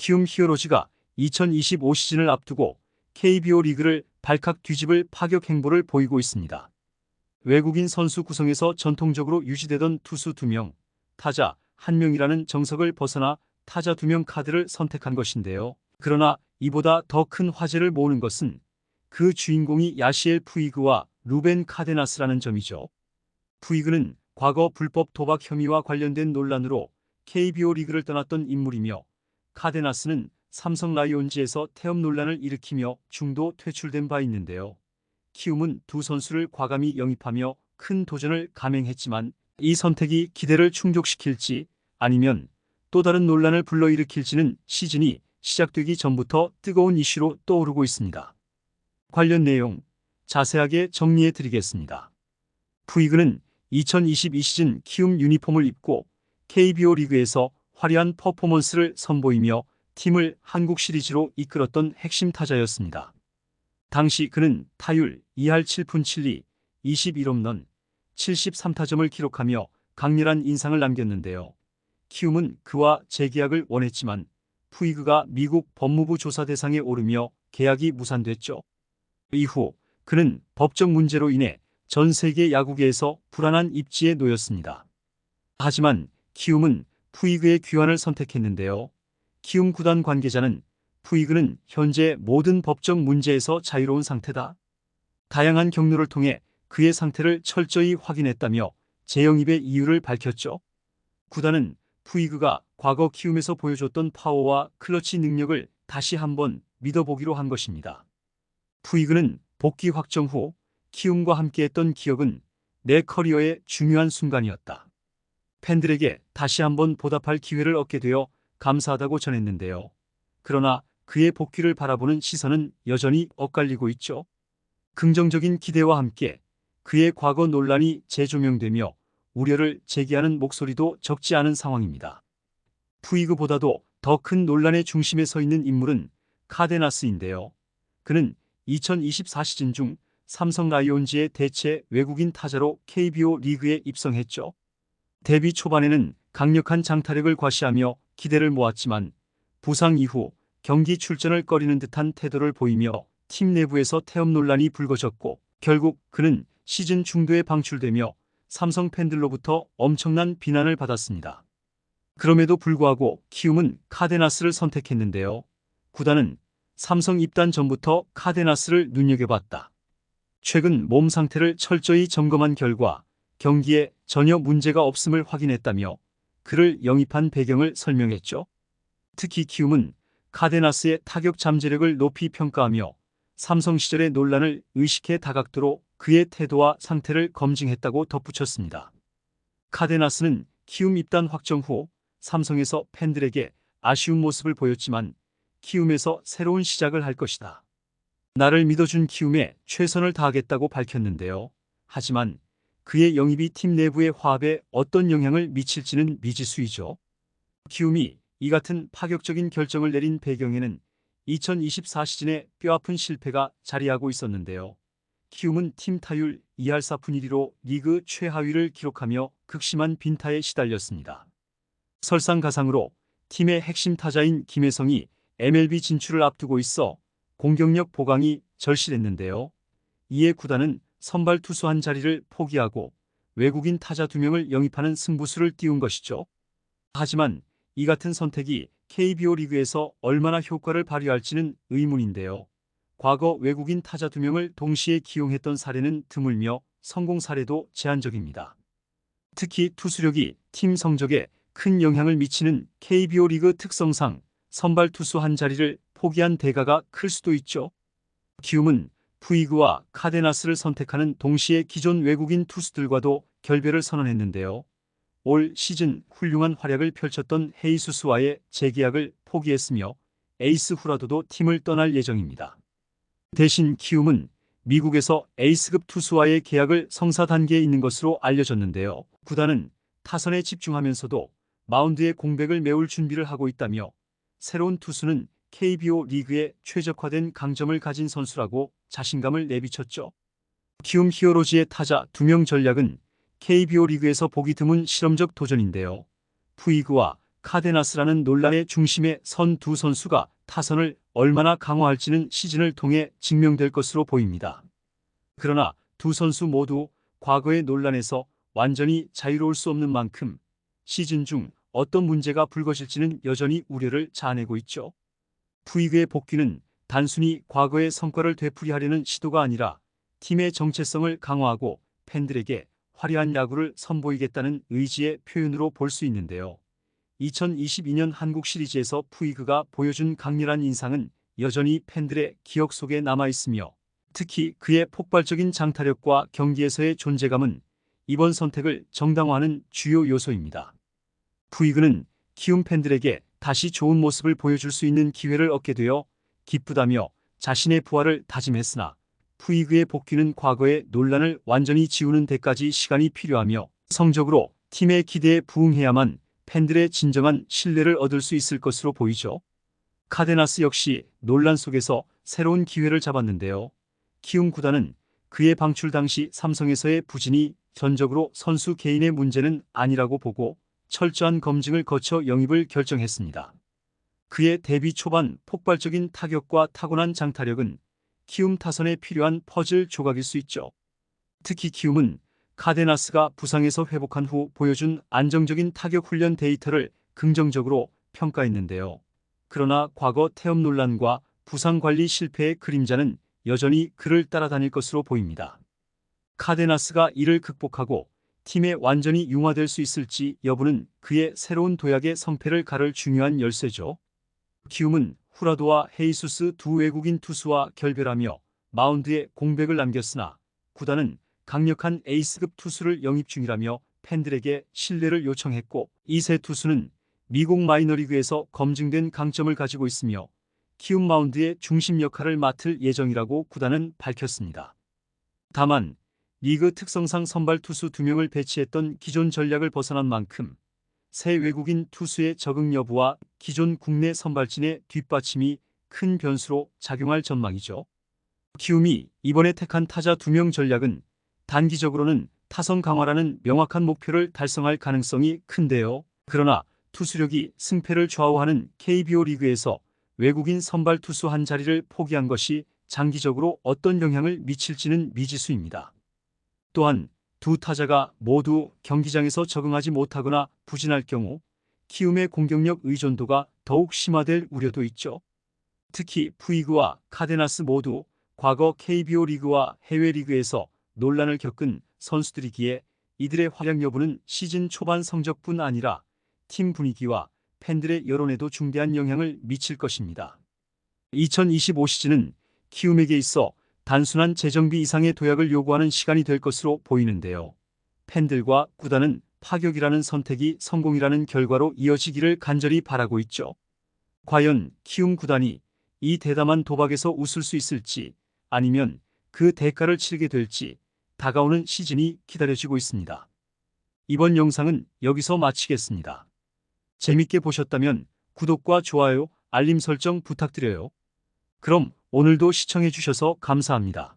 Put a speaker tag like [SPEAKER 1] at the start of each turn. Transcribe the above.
[SPEAKER 1] 키움 히어로즈가 2025 시즌을 앞두고 KBO 리그를 발칵 뒤집을 파격 행보를 보이고 있습니다. 외국인 선수 구성에서 전통적으로 유지되던 투수 2명, 타자 1명이라는 정석을 벗어나 타자 2명 카드를 선택한 것인데요. 그러나 이보다 더 큰 화제를 모으는 것은 그 주인공이 야시엘 푸이그와 루벤 카데나스라는 점이죠. 푸이그는 과거 불법 도박 혐의와 관련된 논란으로 KBO 리그를 떠났던 인물이며, 카데나스는 삼성 라이온즈에서 태업 논란을 일으키며 중도 퇴출된 바 있는데요. 키움은 두 선수를 과감히 영입하며 큰 도전을 감행했지만 이 선택이 기대를 충족시킬지 아니면 또 다른 논란을 불러일으킬지는 시즌이 시작되기 전부터 뜨거운 이슈로 떠오르고 있습니다. 관련 내용 자세하게 정리해 드리겠습니다. 푸이그는 2022 시즌 키움 유니폼을 입고 KBO 리그에서 화려한 퍼포먼스를 선보이며 팀을 한국 시리즈로 이끌었던 핵심 타자였습니다. 당시 그는 타율 2할 7푼 7리, 21홈런, 73타점을 기록하며 강렬한 인상을 남겼는데요. 키움은 그와 재계약을 원했지만 푸이그가 미국 법무부 조사 대상에 오르며 계약이 무산됐죠. 이후 그는 법적 문제로 인해 전 세계 야구계에서 불안한 입지에 놓였습니다. 하지만 키움은 푸이그의 귀환을 선택했는데요. 키움 구단 관계자는 푸이그는 현재 모든 법적 문제에서 자유로운 상태다. 다양한 경로를 통해 그의 상태를 철저히 확인했다며 재영입의 이유를 밝혔죠. 구단은 푸이그가 과거 키움에서 보여줬던 파워와 클러치 능력을 다시 한번 믿어보기로 한 것입니다. 푸이그는 복귀 확정 후 키움과 함께했던 기억은 내 커리어의 중요한 순간이었다. 팬들에게 다시 한번 보답할 기회를 얻게 되어 감사하다고 전했는데요. 그러나 그의 복귀를 바라보는 시선은 여전히 엇갈리고 있죠. 긍정적인 기대와 함께 그의 과거 논란이 재조명되며 우려를 제기하는 목소리도 적지 않은 상황입니다. 푸이그보다도 더 큰 논란의 중심에 서 있는 인물은 카데나스인데요. 그는 2024 시즌 중 삼성 라이온즈의 대체 외국인 타자로 KBO 리그에 입성했죠. 데뷔 초반에는 강력한 장타력을 과시하며 기대를 모았지만 부상 이후 경기 출전을 꺼리는 듯한 태도를 보이며 팀 내부에서 태업 논란이 불거졌고, 결국 그는 시즌 중도에 방출되며 삼성 팬들로부터 엄청난 비난을 받았습니다. 그럼에도 불구하고 키움은 카데나스를 선택했는데요. 구단은 삼성 입단 전부터 카데나스를 눈여겨봤다. 최근 몸 상태를 철저히 점검한 결과 경기에 전혀 문제가 없음을 확인했다며 그를 영입한 배경을 설명했죠. 특히 키움은 카데나스의 타격 잠재력을 높이 평가하며 삼성 시절의 논란을 의식해 다각도로 그의 태도와 상태를 검증했다고 덧붙였습니다. 카데나스는 키움 입단 확정 후 삼성에서 팬들에게 아쉬운 모습을 보였지만 키움에서 새로운 시작을 할 것이다. 나를 믿어준 키움에 최선을 다하겠다고 밝혔는데요. 하지만 그의 영입이 팀 내부의 화합에 어떤 영향을 미칠지는 미지수이죠. 키움이 이 같은 파격적인 결정을 내린 배경에는 2024 시즌의 뼈아픈 실패가 자리하고 있었는데요. 키움은 팀 타율 2할 4푼 1리로 리그 최하위를 기록하며 극심한 빈타에 시달렸습니다. 설상가상으로 팀의 핵심 타자인 김혜성이 MLB 진출을 앞두고 있어 공격력 보강이 절실했는데요. 이에 구단은 선발 투수 한 자리를 포기하고 외국인 타자 2명을 영입하는 승부수를 띄운 것이죠. 하지만 이 같은 선택이 KBO 리그에서 얼마나 효과를 발휘할지는 의문인데요. 과거 외국인 타자 2명을 동시에 기용했던 사례는 드물며 성공 사례도 제한적입니다. 특히 투수력이 팀 성적에 큰 영향을 미치는 KBO 리그 특성상 선발 투수 한 자리를 포기한 대가가 클 수도 있죠. 키움은 푸이그와 카데나스를 선택하는 동시에 기존 외국인 투수들과도 결별을 선언했는데요. 올 시즌 훌륭한 활약을 펼쳤던 헤이수스와의 재계약을 포기했으며 에이스 후라도도 팀을 떠날 예정입니다. 대신 키움은 미국에서 에이스급 투수와의 계약을 성사 단계에 있는 것으로 알려졌는데요. 구단은 타선에 집중하면서도 마운드의 공백을 메울 준비를 하고 있다며 새로운 투수는 KBO 리그에 최적화된 강점을 가진 선수라고 자신감을 내비쳤죠. 키움 히어로즈의 타자 2명 전략은 KBO 리그에서 보기 드문 실험적 도전인데요. 푸이그와 카데나스라는 논란의 중심에 선 두 선수가 타선을 얼마나 강화할지는 시즌을 통해 증명될 것으로 보입니다. 그러나 두 선수 모두 과거의 논란에서 완전히 자유로울 수 없는 만큼 시즌 중 어떤 문제가 불거질지는 여전히 우려를 자아내고 있죠. 푸이그의 복귀는 단순히 과거의 성과를 되풀이하려는 시도가 아니라 팀의 정체성을 강화하고 팬들에게 화려한 야구를 선보이겠다는 의지의 표현으로 볼 수 있는데요. 2022년 한국 시리즈에서 푸이그가 보여준 강렬한 인상은 여전히 팬들의 기억 속에 남아있으며 특히 그의 폭발적인 장타력과 경기에서의 존재감은 이번 선택을 정당화하는 주요 요소입니다. 푸이그는 키움 팬들에게 다시 좋은 모습을 보여줄 수 있는 기회를 얻게 되어 기쁘다며 자신의 부활을 다짐했으나 푸이그의 복귀는 과거의 논란을 완전히 지우는 데까지 시간이 필요하며 성적으로 팀의 기대에 부응해야만 팬들의 진정한 신뢰를 얻을 수 있을 것으로 보이죠. 카데나스 역시 논란 속에서 새로운 기회를 잡았는데요. 키움 구단은 그의 방출 당시 삼성에서의 부진이 전적으로 선수 개인의 문제는 아니라고 보고 철저한 검증을 거쳐 영입을 결정했습니다. 그의 데뷔 초반 폭발적인 타격과 타고난 장타력은 키움 타선에 필요한 퍼즐 조각일 수 있죠. 특히 키움은 카데나스가 부상에서 회복한 후 보여준 안정적인 타격 훈련 데이터를 긍정적으로 평가했는데요. 그러나 과거 태업 논란과 부상 관리 실패의 그림자는 여전히 그를 따라다닐 것으로 보입니다. 카데나스가 이를 극복하고 팀에 완전히 융화될 수 있을지 여부는 그의 새로운 도약의 성패를 가를 중요한 열쇠죠. 키움은 후라도와 헤이수스 두 외국인 투수와 결별하며 마운드에 공백을 남겼으나 구단은 강력한 에이스급 투수를 영입 중이라며 팬들에게 신뢰를 요청했고 이 세 투수는 미국 마이너리그에서 검증된 강점을 가지고 있으며 키움 마운드의 중심 역할을 맡을 예정이라고 구단은 밝혔습니다. 다만 리그 특성상 선발 투수 2명을 배치했던 기존 전략을 벗어난 만큼 새 외국인 투수의 적응 여부와 기존 국내 선발진의 뒷받침이 큰 변수로 작용할 전망이죠. 키움이 이번에 택한 타자 2명 전략은 단기적으로는 타선 강화라는 명확한 목표를 달성할 가능성이 큰데요. 그러나 투수력이 승패를 좌우하는 KBO 리그에서 외국인 선발 투수 한 자리를 포기한 것이 장기적으로 어떤 영향을 미칠지는 미지수입니다. 또한 두 타자가 모두 경기장에서 적응하지 못하거나 부진할 경우 키움의 공격력 의존도가 더욱 심화될 우려도 있죠. 특히 푸이그와 카데나스 모두 과거 KBO 리그와 해외 리그에서 논란을 겪은 선수들이기에 이들의 활약 여부는 시즌 초반 성적뿐 아니라 팀 분위기와 팬들의 여론에도 중대한 영향을 미칠 것입니다. 2025 시즌은 키움에게 있어 단순한 재정비 이상의 도약을 요구하는 시간이 될 것으로 보이는데요. 팬들과 구단은 파격이라는 선택이 성공이라는 결과로 이어지기를 간절히 바라고 있죠. 과연 키움 구단이 이 대담한 도박에서 웃을 수 있을지 아니면 그 대가를 치르게 될지 다가오는 시즌이 기다려지고 있습니다. 이번 영상은 여기서 마치겠습니다. 재밌게 보셨다면 구독과 좋아요, 알림 설정 부탁드려요. 그럼 오늘도 시청해 주셔서 감사합니다.